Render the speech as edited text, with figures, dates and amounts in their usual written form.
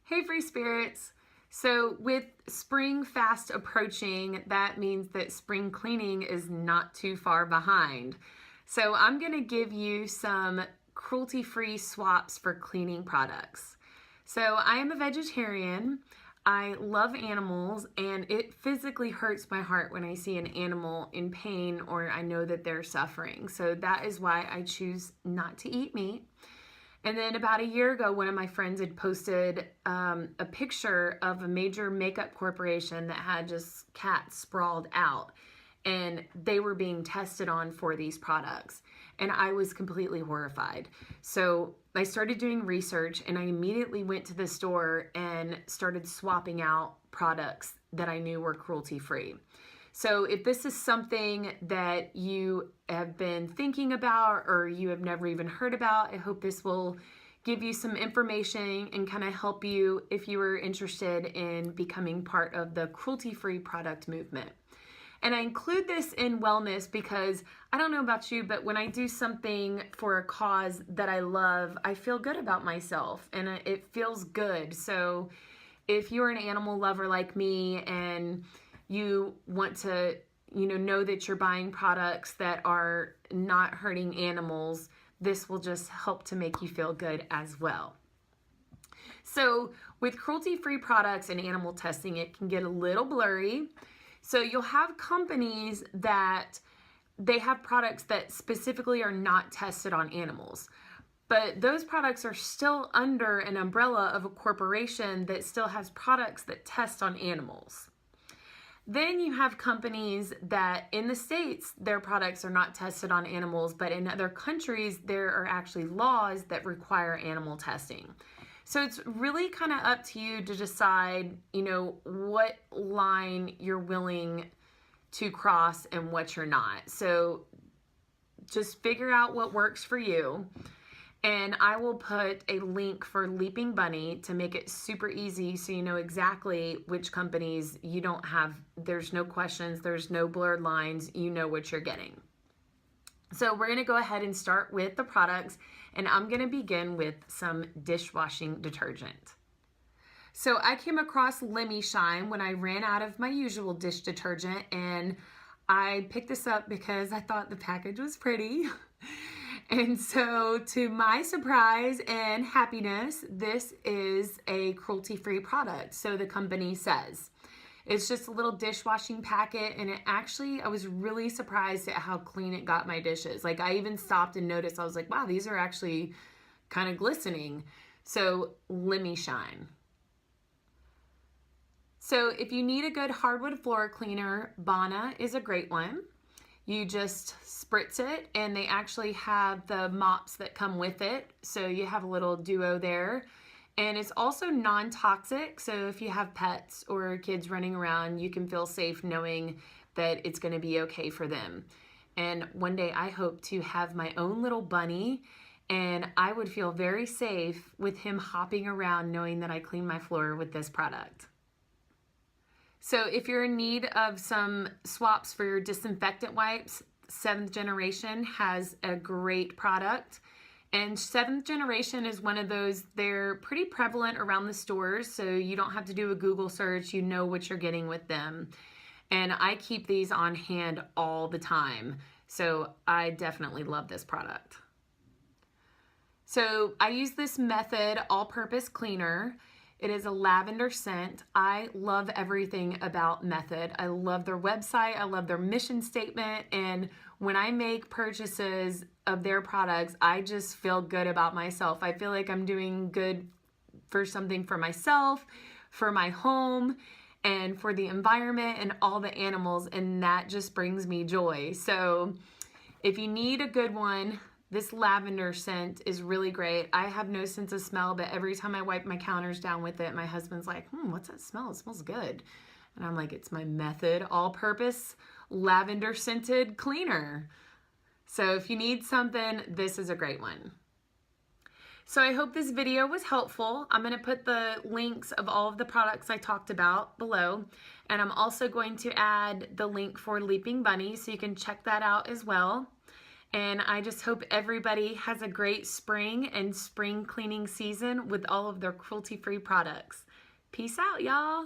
Hey free spirits! So with spring fast approaching, that means that spring cleaning is not too far behind. So I'm going to give you some cruelty-free swaps for cleaning products. So I am a vegetarian. I love animals, and it physically hurts my heart when I see an animal in pain or I know that they're suffering. So that is why I choose not to eat meat. And then about a year ago, one of my friends had posted a picture of a major makeup corporation that had just cats sprawled out, and they were being tested on for these products. And I was completely horrified. So I started doing research, and I immediately went to the store and started swapping out products that I knew were cruelty-free. So if this is something that you have been thinking about or you have never even heard about, I hope this will give you some information and kind of help you if you are interested in becoming part of the cruelty-free product movement. And I include this in wellness because I don't know about you, but when I do something for a cause that I love, I feel good about myself and it feels good. So if you're an animal lover like me and you want to, know that you're buying products that are not hurting animals, this will just help to make you feel good as well. So with cruelty-free products and animal testing, it can get a little blurry. So you'll have companies that they have products that specifically are not tested on animals. But those products are still under an umbrella of a corporation that still has products that test on animals. Then you have companies that in the States, their products are not tested on animals, but in other countries, there are actually laws that require animal testing. So it's really kind of up to you to decide, what line you're willing to cross and what you're not. So just figure out what works for you. And I will put a link for Leaping Bunny to make it super easy so you know exactly which companies you don't have. There's no questions, there's no blurred lines, you know what you're getting. So we're going to go ahead and start with the products, and I'm going to begin with some dishwashing detergent. So I came across Lemmy Shine when I ran out of my usual dish detergent, and I picked this up because I thought the package was pretty. And so to my surprise and happiness, this is a cruelty-free product. So the company says. It's just a little dishwashing packet, and I was really surprised at how clean it got my dishes. Like I even stopped and noticed, I was like, wow, these are actually kind of glistening. So Lemmy Shine. So if you need a good hardwood floor cleaner, Bana is a great one. You just spritz it, and they actually have the mops that come with it. So you have a little duo there. And it's also non-toxic, so if you have pets or kids running around, you can feel safe knowing that it's going to be okay for them. And one day I hope to have my own little bunny, and I would feel very safe with him hopping around knowing that I clean my floor with this product. So if you're in need of some swaps for your disinfectant wipes, 7th Generation has a great product. And 7th Generation is one of those, they're pretty prevalent around the stores, so you don't have to do a Google search, you know what you're getting with them. And I keep these on hand all the time, so I definitely love this product. So I use this Method all-purpose cleaner. It is a lavender scent. I love everything about Method. I love their website, I love their mission statement, and when I make purchases of their products, I just feel good about myself. I feel like I'm doing good for something for myself, for my home, and for the environment and all the animals, and that just brings me joy. So if you need a good one, this lavender scent is really great. I have no sense of smell, but every time I wipe my counters down with it, my husband's like, what's that smell? It smells good. And I'm like, it's my Method all-purpose lavender scented cleaner. So if you need something, this is a great one. So I hope this video was helpful. I'm going to put the links of all of the products I talked about below. And I'm also going to add the link for Leaping Bunny so you can check that out as well. And I just hope everybody has a great spring and spring cleaning season with all of their cruelty-free products. Peace out, y'all.